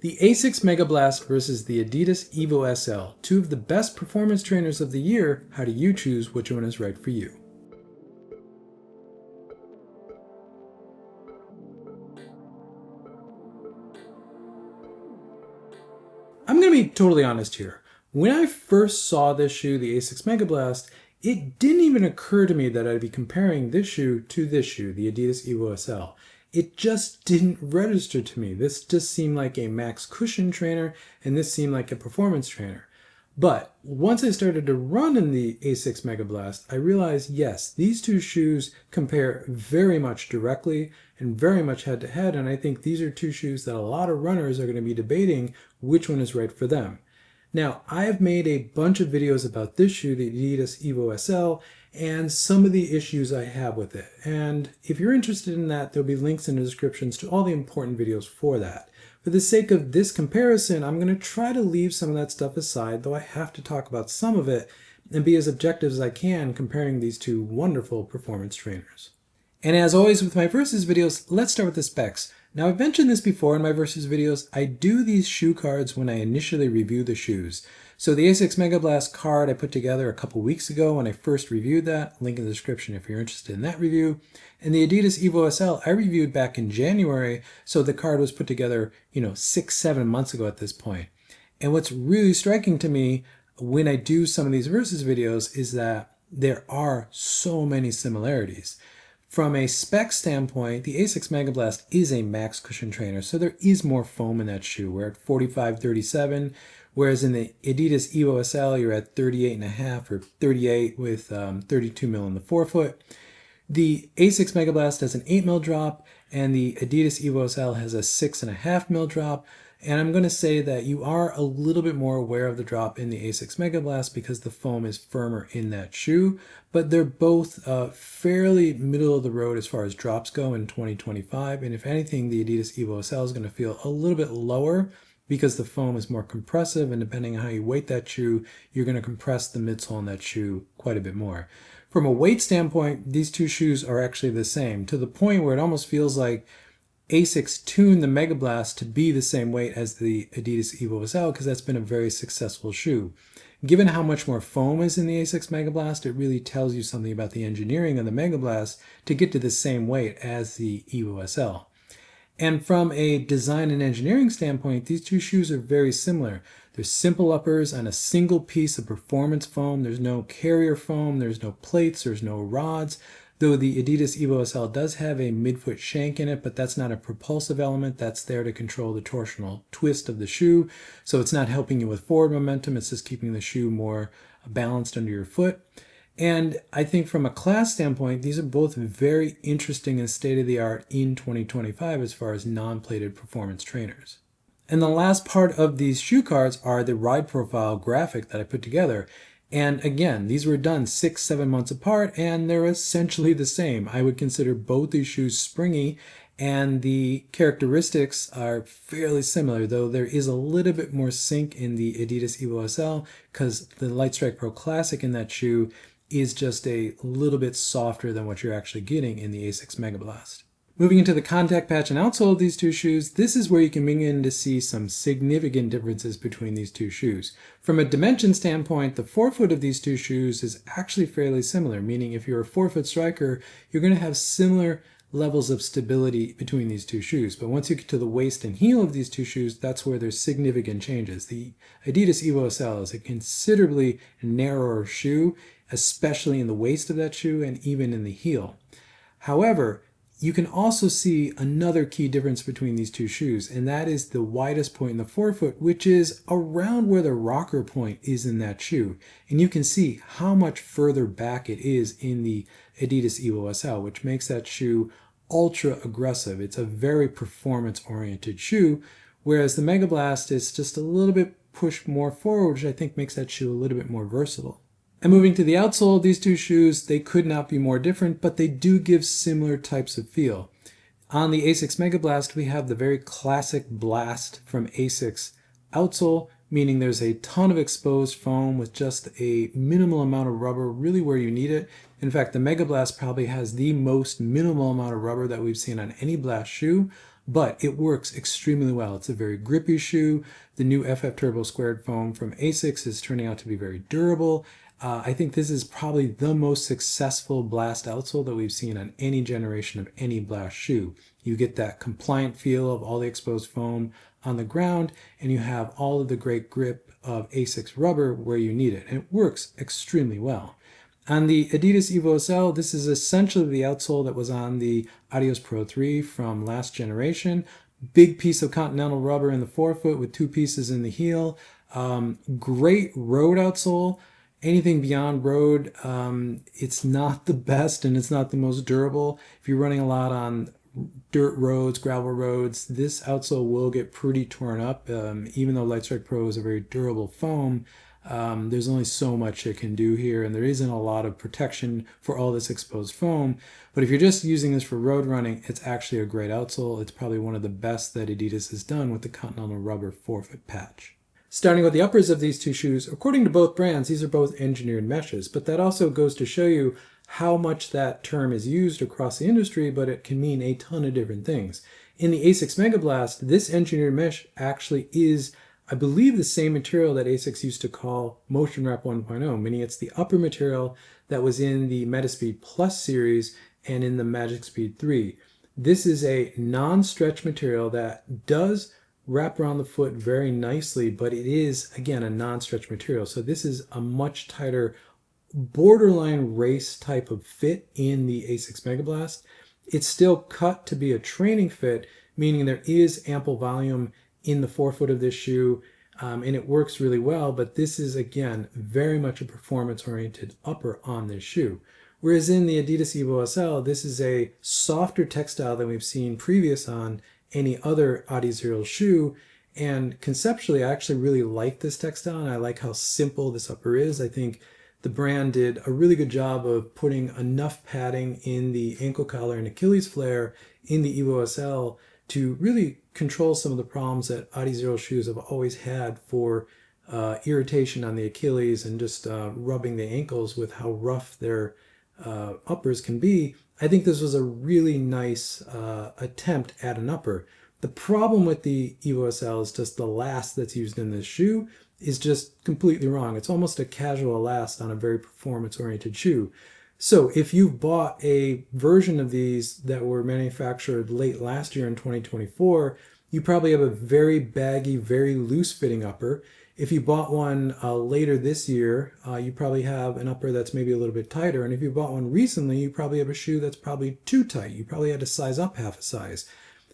The Asics Megablast versus the Adidas Evo SL, two of the best performance trainers of the year. How do you choose which one is right for you? I'm going to be totally honest here. When I first saw this shoe, the Asics Megablast, it didn't even occur to me that I'd be comparing this shoe to this shoe, the Adidas Evo SL. It just didn't register to me. This just seemed like a max cushion trainer, and this seemed like a performance trainer. But once I started to run in the Asics Megablast, I realized, yes, these two shoes compare very much directly and very much head to head. And I think these are two shoes that a lot of runners are going to be debating which one is right for them. Now, I have made a bunch of videos about this shoe, the Adidas Evo SL, and some of the issues I have with it. And if you're interested in that, there'll be links in the descriptions to all the important videos for that. For the sake of this comparison, I'm going to try to leave some of that stuff aside, though I have to talk about some of it and be as objective as I can comparing these two wonderful performance trainers. And as always with my versus videos, let's start with the specs. Now, I've mentioned this before in my versus videos. I do these shoe cards when I initially review the shoes. So the Asics Megablast card I put together a couple weeks ago when I first reviewed that. Link in the description if you're interested in that review. And the Adidas Evo SL I reviewed back in January, so the card was put together, 6-7 months ago at this point. And what's really striking to me when I do some of these versus videos is that there are so many similarities. From a spec standpoint, the Asics Megablast is a max cushion trainer, so there is more foam in that shoe. We're at 45-37, whereas in the Adidas Evo SL, you're at 38.5 or 38 with 32 mil in the forefoot. The Asics Megablast has an 8 mil drop, and the Adidas Evo SL has a 6.5 mil drop. And I'm going to say that you are a little bit more aware of the drop in the Asics Megablast because the foam is firmer in that shoe, but they're both fairly middle of the road as far as drops go in 2025. And if anything, the Adidas Evo SL is going to feel a little bit lower because the foam is more compressive, and depending on how you weight that shoe, you're going to compress the midsole in that shoe quite a bit more. From a weight standpoint, these two shoes are actually the same, to the point where it almost feels like Asics tuned the Megablast to be the same weight as the Adidas Evo SL because that's been a very successful shoe. Given how much more foam is in the Asics Megablast, it really tells you something about the engineering of the Megablast to get to the same weight as the Evo SL. And from a design and engineering standpoint, these two shoes are very similar. They're simple uppers on a single piece of performance foam. There's no carrier foam, there's no plates, there's no rods. Though the Adidas Evo SL does have a midfoot shank in it, but that's not a propulsive element. That's there to control the torsional twist of the shoe. So it's not helping you with forward momentum. It's just keeping the shoe more balanced under your foot. And I think from a class standpoint, these are both very interesting and state-of-the-art in 2025 as far as non-plated performance trainers. And the last part of these shoe cards are the ride profile graphic that I put together. And again, these were done 6-7 months apart, and they're essentially the same. I would consider both these shoes springy, and the characteristics are fairly similar, though there is a little bit more sink in the Adidas Evo SL because the Lightstrike Pro Classic in that shoe is just a little bit softer than what you're actually getting in the Asics Megablast. Moving into the contact patch and outsole of these two shoes, this is where you can begin to see some significant differences between these two shoes. From a dimension standpoint, the forefoot of these two shoes is actually fairly similar, meaning if you're a forefoot striker, you're going to have similar levels of stability between these two shoes. But once you get to the waist and heel of these two shoes, that's where there's significant changes. The Adidas Evo SL is a considerably narrower shoe, especially in the waist of that shoe and even in the heel. However, you can also see another key difference between these two shoes, and that is the widest point in the forefoot, which is around where the rocker point is in that shoe. And you can see how much further back it is in the Adidas Evo SL, which makes that shoe ultra aggressive. It's a very performance-oriented shoe, whereas the Megablast is just a little bit pushed more forward, which I think makes that shoe a little bit more versatile. And moving to the outsole of these two shoes, they could not be more different, but they do give similar types of feel. On the Asics Megablast, we have the very classic blast from Asics outsole, meaning there's a ton of exposed foam with just a minimal amount of rubber, really where you need it. In fact, the Megablast probably has the most minimal amount of rubber that we've seen on any blast shoe, but it works extremely well. It's a very grippy shoe. The new FF Turbo Squared foam from Asics is turning out to be very durable. I think this is probably the most successful blast outsole that we've seen on any generation of any blast shoe. You get that compliant feel of all the exposed foam on the ground, and you have all of the great grip of Asics rubber where you need it, and it works extremely well. On the Adidas Evo SL, this is essentially the outsole that was on the Adios Pro 3 from last generation. Big piece of continental rubber in the forefoot with 2 pieces in the heel. Great road outsole. Anything beyond road, it's not the best and it's not the most durable. If you're running a lot on dirt roads, gravel roads, this outsole will get pretty torn up. Even though Lightstrike Pro is a very durable foam, there's only so much it can do here, and there isn't a lot of protection for all this exposed foam. But if you're just using this for road running, it's actually a great outsole. It's probably one of the best that Adidas has done with the continental rubber forefoot patch. Starting with the uppers of these two shoes, according to both brands, these are both engineered meshes, but that also goes to show you how much that term is used across the industry, but it can mean a ton of different things. In the Asics Megablast, this engineered mesh actually is, I believe, the same material that Asics used to call Motion Wrap 1.0, meaning it's the upper material that was in the Metaspeed Plus series and in the Magic Speed 3. This is a non-stretch material that does wrap around the foot very nicely, but it is, again, a non-stretch material. So this is a much tighter, borderline race type of fit in the Asics Megablast. It's still cut to be a training fit, meaning there is ample volume in the forefoot of this shoe, and it works really well, but this is, again, very much a performance-oriented upper on this shoe. Whereas in the Adidas Evo SL, this is a softer textile than we've seen previous on any other Adizero shoe, and conceptually I actually really like this textile, and I like how simple this upper is. I think the brand did a really good job of putting enough padding in the ankle collar and Achilles flare in the Evo SL to really control some of the problems that Adizero shoes have always had for irritation on the Achilles and just rubbing the ankles with how rough their uppers can be. I think this was a really nice attempt at an upper. The problem with the Evo SL is just the last that's used in this shoe is just completely wrong. It's almost a casual last on a very performance-oriented shoe. So if you've bought a version of these that were manufactured late last year in 2024, you probably have a very baggy, very loose-fitting upper. If you bought one later this year, you probably have an upper that's maybe a little bit tighter. And if you bought one recently, you probably have a shoe that's probably too tight. You probably had to size up half a size.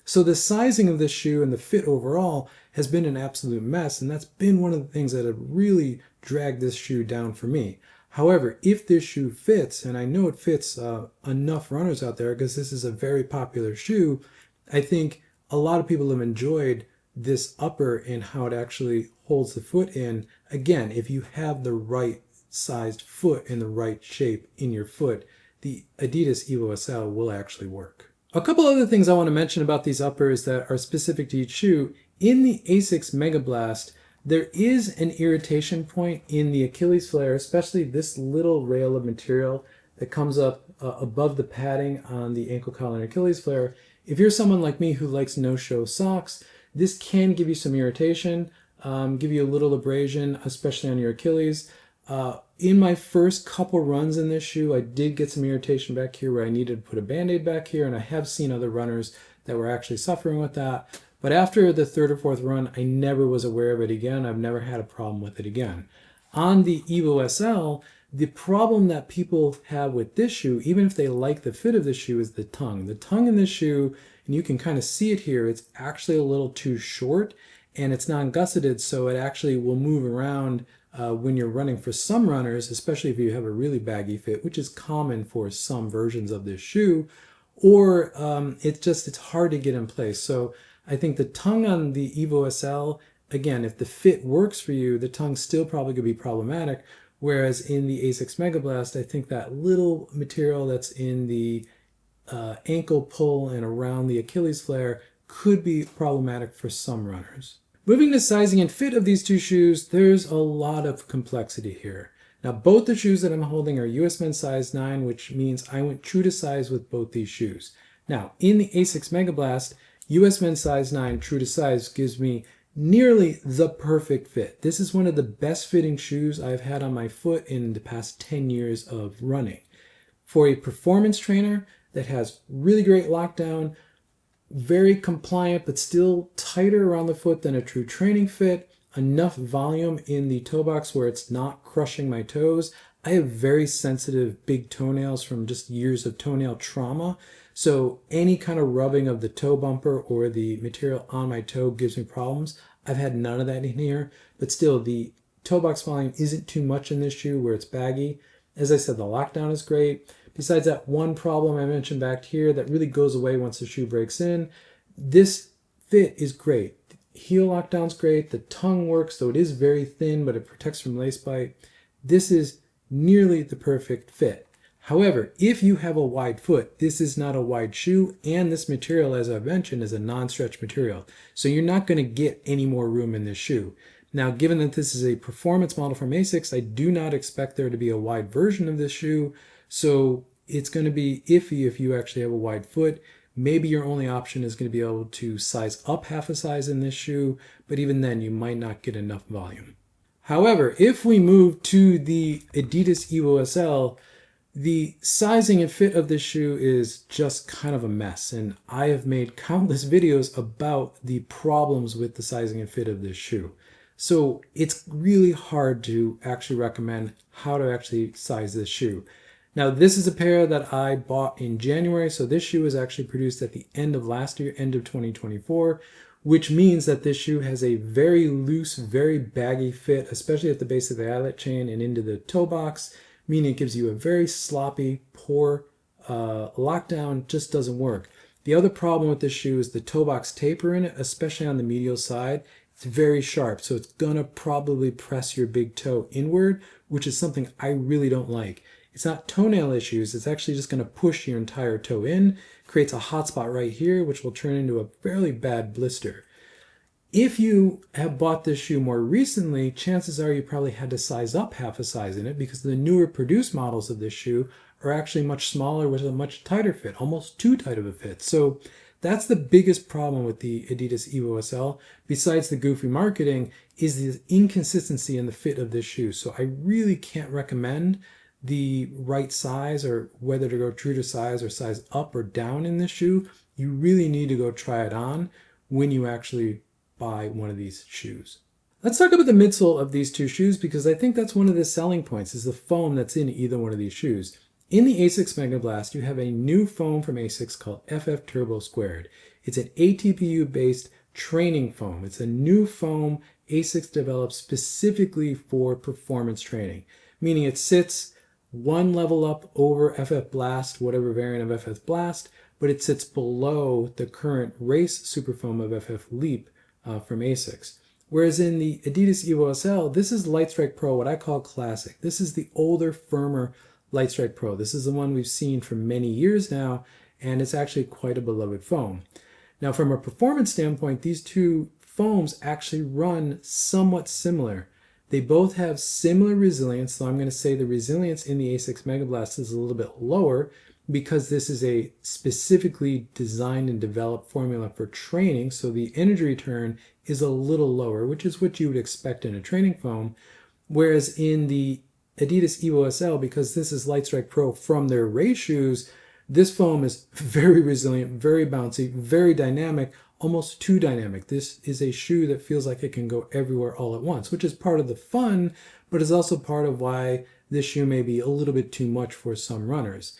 So the sizing of this shoe and the fit overall has been an absolute mess. And that's been one of the things that have really dragged this shoe down for me. However, if this shoe fits, and I know it fits enough runners out there because this is a very popular shoe, I think a lot of people have enjoyed this upper and how it actually holds the foot in. Again, if you have the right sized foot and the right shape in your foot, the Adidas Evo SL will actually work. A couple other things I want to mention about these uppers that are specific to each shoe. In the Asics Megablast, there is an irritation point in the Achilles flare, especially this little rail of material that comes up above the padding on the ankle collar and Achilles flare. If you're someone like me who likes no-show socks, this can give you some irritation, give you a little abrasion, especially on your Achilles. In my first couple runs in this shoe, I did get some irritation back here where I needed to put a Band-Aid back here, and I have seen other runners that were actually suffering with that. But after the third or fourth run, I never was aware of it again. I've never had a problem with it again. On the Evo SL, the problem that people have with this shoe, even if they like the fit of the shoe, is the tongue. The tongue in this shoe, and you can kind of see it here, it's actually a little too short and it's non-gusseted, so it actually will move around when you're running. For some runners, especially if you have a really baggy fit, which is common for some versions of this shoe, or it's hard to get in place. So I think the tongue on the Evo SL, again, if the fit works for you, the tongue still probably could be problematic. Whereas in the Asics Megablast, I think that little material that's in the ankle pull and around the Achilles flare could be problematic for some runners. Moving to sizing and fit of these two shoes, there's a lot of complexity here. Now, both the shoes that I'm holding are US men's size 9, which means I went true to size with both these shoes. Now, in the Asics Megablast, US men's size 9 true to size gives me nearly the perfect fit. This is one of the best fitting shoes I've had on my foot in the past 10 years of running. For a performance trainer that has really great lockdown, very compliant but still tighter around the foot than a true training fit, enough volume in the toe box where it's not crushing my toes. I have very sensitive big toenails from just years of toenail trauma. So any kind of rubbing of the toe bumper or the material on my toe gives me problems. I've had none of that in here, but still the toe box volume isn't too much in this shoe where it's baggy. As I said, the lockdown is great. Besides that one problem I mentioned back here that really goes away once the shoe breaks in, this fit is great. Heel lockdown's great. The tongue works, though it is very thin, but it protects from lace bite. This is nearly the perfect fit. However, if you have a wide foot, this is not a wide shoe, and this material, as I've mentioned, is a non-stretch material. So you're not going to get any more room in this shoe. Now, given that this is a performance model from Asics, I do not expect there to be a wide version of this shoe. So it's going to be iffy if you actually have a wide foot. Maybe your only option is going to be able to size up half a size in this shoe, but even then you might not get enough volume. However, if we move to the Adidas Evo SL, the sizing and fit of this shoe is just kind of a mess, and I have made countless videos about the problems with the sizing and fit of this shoe. So it's really hard to actually recommend how to actually size this shoe. Now, this is a pair that I bought in January, so this shoe was actually produced at the end of last year, end of 2024, which means that this shoe has a very loose, very baggy fit, especially at the base of the eyelet chain and into the toe box, meaning it gives you a very sloppy, poor lockdown, just doesn't work. The other problem with this shoe is the toe box taper in it, especially on the medial side. It's very sharp, so it's gonna probably press your big toe inward, which is something I really don't like. It's not toenail issues, it's actually just going to push your entire toe in, creates a hot spot right here, which will turn into a fairly bad blister. If you have bought this shoe more recently, chances are you probably had to size up half a size in it because the newer produced models of this shoe are actually much smaller with a much tighter fit, almost too tight of a fit. So that's the biggest problem with the Adidas Evo SL, besides the goofy marketing, is the inconsistency in the fit of this shoe. So I really can't recommend the right size or whether to go true to size or size up or down in this shoe. You really need to go try it on when you actually buy one of these shoes. Let's talk about the midsole of these two shoes because I think that's one of the selling points is the foam that's in either one of these shoes. In the Asics Megablast, you have a new foam from Asics called FF Turbo Squared. It's an ATPU based training foam. It's a new foam Asics developed specifically for performance training, meaning it sits one level up over FF Blast, whatever variant of FF Blast, but it sits below the current race superfoam of FF Leap from Asics. Whereas in the Adidas Evo SL, this is Lightstrike Pro, what I call classic. This is the older, firmer Lightstrike Pro. This is the one we've seen for many years now, and it's actually quite a beloved foam. Now, from a performance standpoint, these two foams actually run somewhat similar. They both have similar resilience, so I'm going to say the resilience in the Asics Megablast is a little bit lower because this is a specifically designed and developed formula for training, so the energy return is a little lower, which is what you would expect in a training foam. Whereas in the Adidas Evo SL, because this is Lightstrike Pro from their race shoes, this foam is very resilient, very bouncy, very dynamic, almost too dynamic. This is a shoe that feels like it can go everywhere all at once, which is part of the fun, but is also part of why this shoe may be a little bit too much for some runners.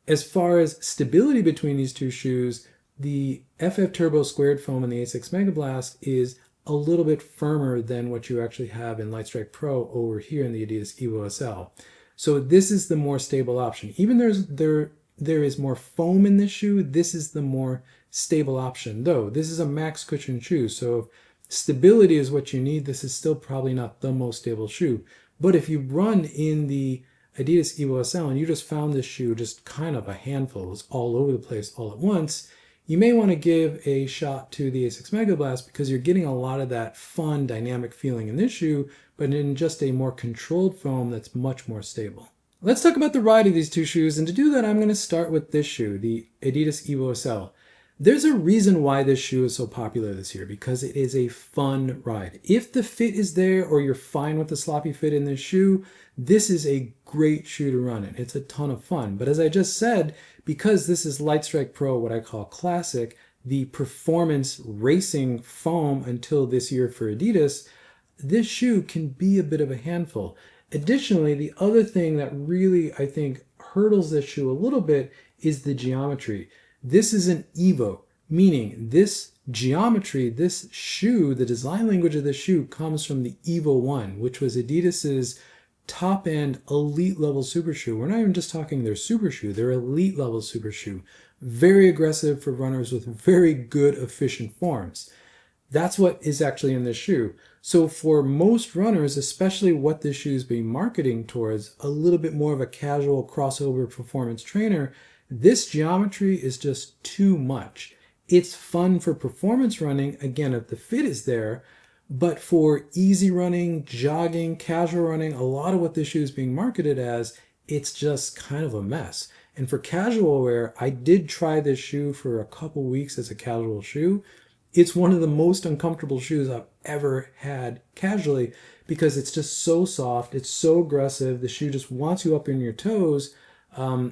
As far as stability between these two shoes, the FF Turbo Squared foam in the Asics Megablast is a little bit firmer than what you actually have in Lightstrike Pro over here in the Adidas Evo SL. So this is the more stable option. Even there is more foam in this shoe, this is the more stable option, though this is a max cushion shoe, so if stability is what you need, this is still probably not the most stable shoe. But if you run in the Adidas Evo SL and you just found this shoe just kind of a handful, it's all over the place all at once, you may want to give a shot to the Asics Megablast because you're getting a lot of that fun dynamic feeling in this shoe, but in just a more controlled foam that's much more stable. Let's talk about the ride of these two shoes, and to do that I'm going to start with this shoe, the Adidas Evo SL. There's a reason why this shoe is so popular this year, because it is a fun ride. If the fit is there or you're fine with the sloppy fit in this shoe, this is a great shoe to run in. It's a ton of fun. But as I just said, because this is Lightstrike Pro, what I call classic, the performance racing foam until this year for Adidas, this shoe can be a bit of a handful. Additionally, the other thing that really, I think, hurdles this shoe a little bit is the geometry. This is an Evo, meaning this geometry, this shoe, the design language of the shoe comes from the Evo 1, which was Adidas's top-end elite level super shoe. We're not even just talking their super shoe, their elite level super shoe. Very aggressive for runners with very good, efficient forms. That's what is actually in this shoe. So for most runners, especially what this shoe is being marketing towards, a little bit more of a casual crossover performance trainer, this geometry is just too much. It's fun for performance running, again, if the fit is there, but for easy running, jogging, casual running, a lot of what this shoe is being marketed as, it's just kind of a mess. And for casual wear, I did try this shoe for a couple weeks as a casual shoe. It's one of the most uncomfortable shoes I've ever had casually because it's just so soft, it's so aggressive, the shoe just wants you up in your toes.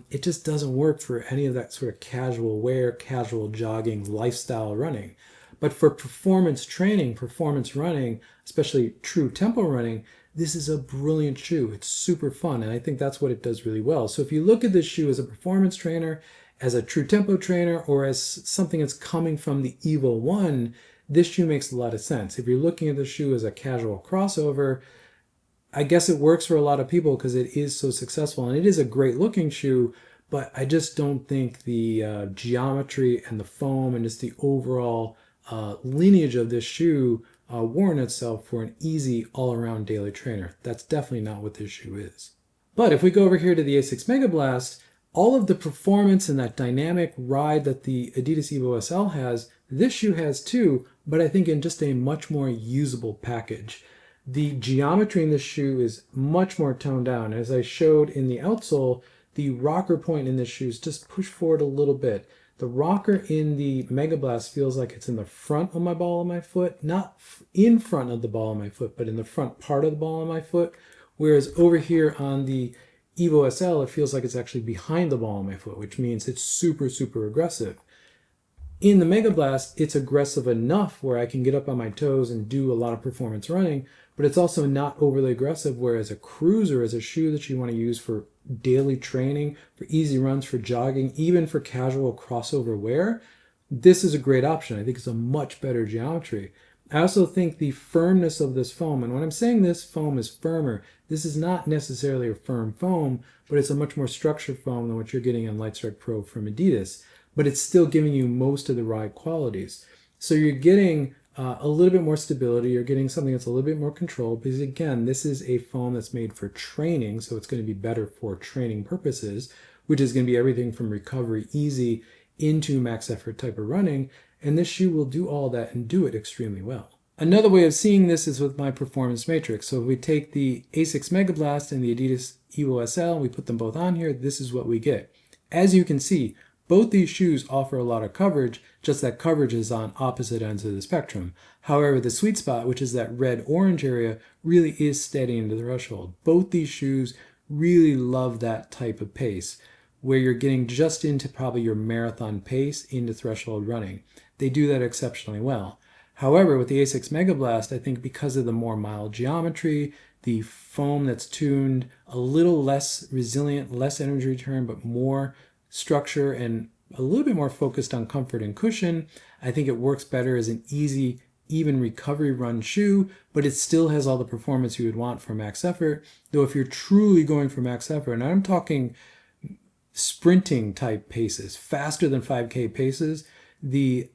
It just doesn't work for any of that sort of casual wear, casual jogging, lifestyle running. But for performance training, performance running, especially true tempo running, this is a brilliant shoe. It's super fun, and I think that's what it does really well. So if you look at this shoe as a performance trainer, as a true tempo trainer, or as something that's coming from the Evo 1, this shoe makes a lot of sense. If you're looking at the shoe as a casual crossover, I guess it works for a lot of people because it is so successful and it is a great looking shoe, but I just don't think the geometry and the foam and just the overall lineage of this shoe warrant itself for an easy all-around daily trainer. That's definitely not what this shoe is. But if we go over here to the Asics Megablast, all of the performance and that dynamic ride that the Adidas Evo SL has, this shoe has too, but I think in just a much more usable package. The geometry in this shoe is much more toned down. As I showed in the outsole, the rocker point in this shoe is just pushed forward a little bit. The rocker in the Megablast feels like it's in the front of my ball of my foot, not in front of the ball of my foot, but in the front part of the ball of my foot. Whereas over here on the Evo SL, it feels like it's actually behind the ball of my foot, which means it's super, super aggressive. In the Megablast, it's aggressive enough where I can get up on my toes and do a lot of performance running, but it's also not overly aggressive, whereas a cruiser is a shoe that you want to use for daily training, for easy runs, for jogging, even for casual crossover wear. This is a great option. I think it's a much better geometry. I also think the firmness of this foam, and when I'm saying this foam is firmer, this is not necessarily a firm foam, but it's a much more structured foam than what you're getting on Lightstrike Pro from Adidas, but it's still giving you most of the ride qualities. So you're getting a little bit more stability, you're getting something that's a little bit more controlled, because again, this is a foam that's made for training, so it's going to be better for training purposes, which is going to be everything from recovery easy into max effort type of running, and this shoe will do all that and do it extremely well. Another way of seeing this is with my performance matrix. So if we take the Asics Megablast and the Adidas Evo SL, we put them both on here, this is what we get. As you can see, both these shoes offer a lot of coverage, just that coverage is on opposite ends of the spectrum. However, the sweet spot, which is that red-orange area, really is steady into the threshold. Both these shoes really love that type of pace, where you're getting just into probably your marathon pace into threshold running. They do that exceptionally well. However, with the Asics Megablast, I think because of the more mild geometry, the foam that's tuned, a little less resilient, less energy return, but more structure and a little bit more focused on comfort and cushion, I think it works better as an easy, even recovery run shoe, but it still has all the performance you would want for max effort. Though if you're truly going for max effort, and I'm talking sprinting type paces, faster than 5K paces, the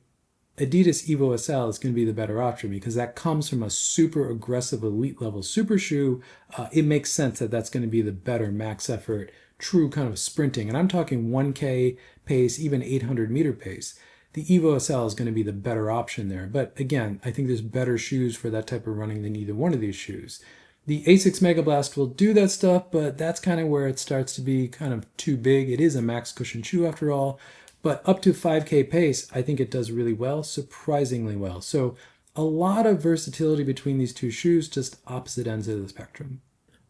Adidas Evo SL is going to be the better option because that comes from a super aggressive elite level super shoe. It makes sense that that's going to be the better max effort, true kind of sprinting. And I'm talking 1K pace, even 800 meter pace. The Evo SL is going to be the better option there. But again, I think there's better shoes for that type of running than either one of these shoes. The Asics Megablast will do that stuff, but that's kind of where it starts to be kind of too big. It is a max cushion shoe after all. But up to 5K pace, I think it does really well, surprisingly well. So a lot of versatility between these two shoes, just opposite ends of the spectrum.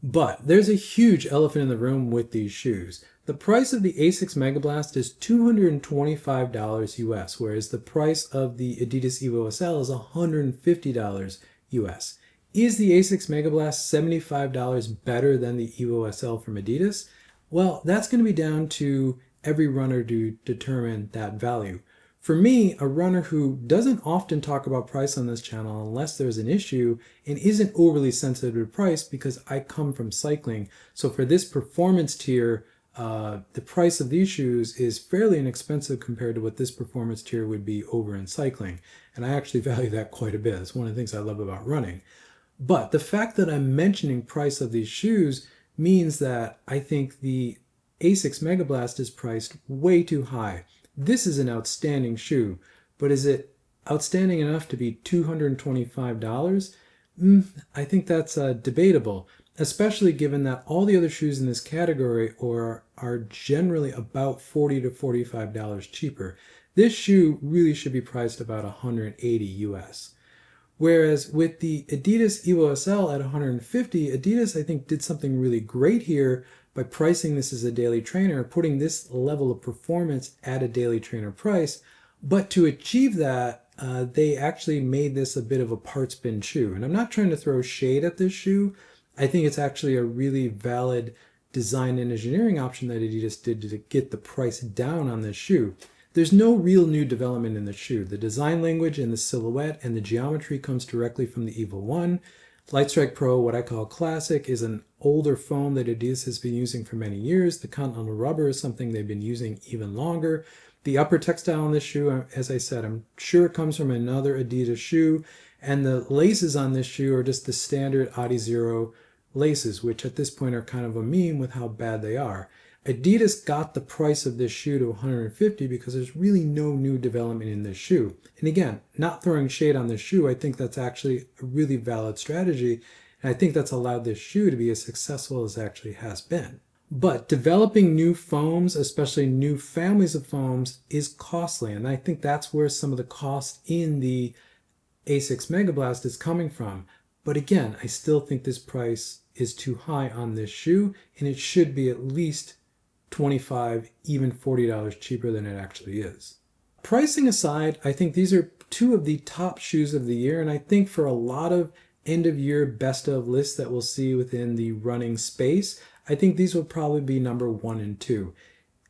But there's a huge elephant in the room with these shoes. The price of the Asics Megablast is $225 US, whereas the price of the Adidas Evo SL is $150 US. Is the Asics Megablast $75 better than the Evo SL from Adidas? Well, that's going to be down to every runner to determine that value. For me, a runner who doesn't often talk about price on this channel unless there's an issue and isn't overly sensitive to price because I come from cycling. So for this performance tier, the price of these shoes is fairly inexpensive compared to what this performance tier would be over in cycling. And I actually value that quite a bit. It's one of the things I love about running. But the fact that I'm mentioning price of these shoes means that I think the Asics Megablast is priced way too high. This is an outstanding shoe, but is it outstanding enough to be $225? I think that's debatable, especially given that all the other shoes in this category are generally about $40 to $45 cheaper. This shoe really should be priced about $180 US. Whereas with the Adidas Evo SL at $150, Adidas I think did something really great here by pricing this as a daily trainer, putting this level of performance at a daily trainer price. But to achieve that, they actually made this a bit of a parts bin shoe. And I'm not trying to throw shade at this shoe. I think it's actually a really valid design and engineering option that Adidas did to get the price down on this shoe. There's no real new development in the shoe. The design language and the silhouette and the geometry comes directly from the Evo 1. Lightstrike Pro, what I call classic, is an older foam that Adidas has been using for many years. The Continental rubber is something they've been using even longer. The upper textile on this shoe, as I said, I'm sure it comes from another Adidas shoe. And the laces on this shoe are just the standard Adizero laces, which at this point are kind of a meme with how bad they are. Adidas got the price of this shoe to $150 because there's really no new development in this shoe. And again, not throwing shade on this shoe, I think that's actually a really valid strategy. And I think that's allowed this shoe to be as successful as it actually has been. But developing new foams, especially new families of foams, is costly. And I think that's where some of the cost in the Asics Megablast is coming from. But again, I still think this price is too high on this shoe, and it should be at least $25, even $40 cheaper than it actually is. Pricing aside, I think these are two of the top shoes of the year, and I think for a lot of end of year best of lists that we'll see within the running space, I think these will probably be number 1 and 2.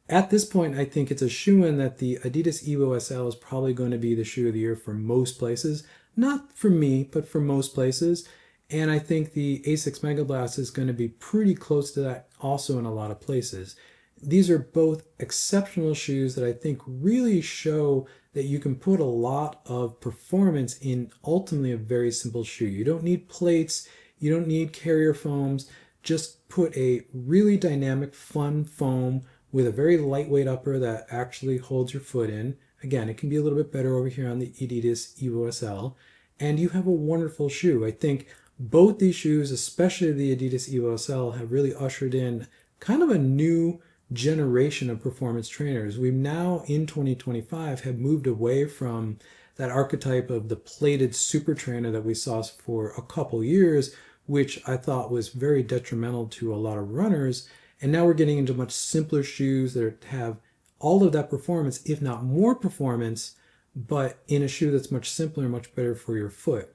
At this point, I think it's a shoe-in that the Adidas Evo SL is probably going to be the shoe of the year for most places. Not for me, but for most places. And I think the Asics Megablast is going to be pretty close to that also in a lot of places. These are both exceptional shoes that I think really show that you can put a lot of performance in ultimately a very simple shoe. You don't need plates, you don't need carrier foams, just put a really dynamic, fun foam with a very lightweight upper that actually holds your foot in. Again, it can be a little bit better over here on the Adidas Evo SL, and you have a wonderful shoe. I think both these shoes, especially the Adidas Evo SL, have really ushered in kind of a new generation of performance trainers. We've now in 2025 have moved away from that archetype of the plated super trainer that we saw for a couple years, which I thought was very detrimental to a lot of runners. And now we're getting into much simpler shoes that have all of that performance, if not more performance, but in a shoe that's much simpler, much better for your foot.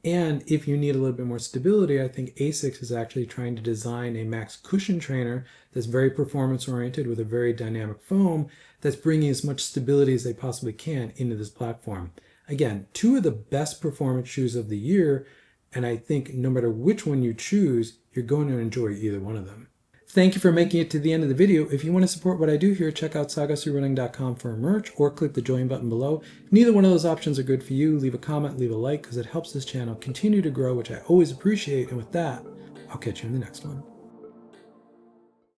And if you need a little bit more stability, I think Asics is actually trying to design a max cushion trainer that's very performance oriented with a very dynamic foam that's bringing as much stability as they possibly can into this platform. Again, two of the best performance shoes of the year, and I think no matter which one you choose, you're going to enjoy either one of them. Thank you for making it to the end of the video. If you want to support what I do here, check out sagasurunning.com for merch or click the join button below. Neither one of those options are good for you. Leave a comment, leave a like, because it helps this channel continue to grow, which I always appreciate. And with that, I'll catch you in the next one.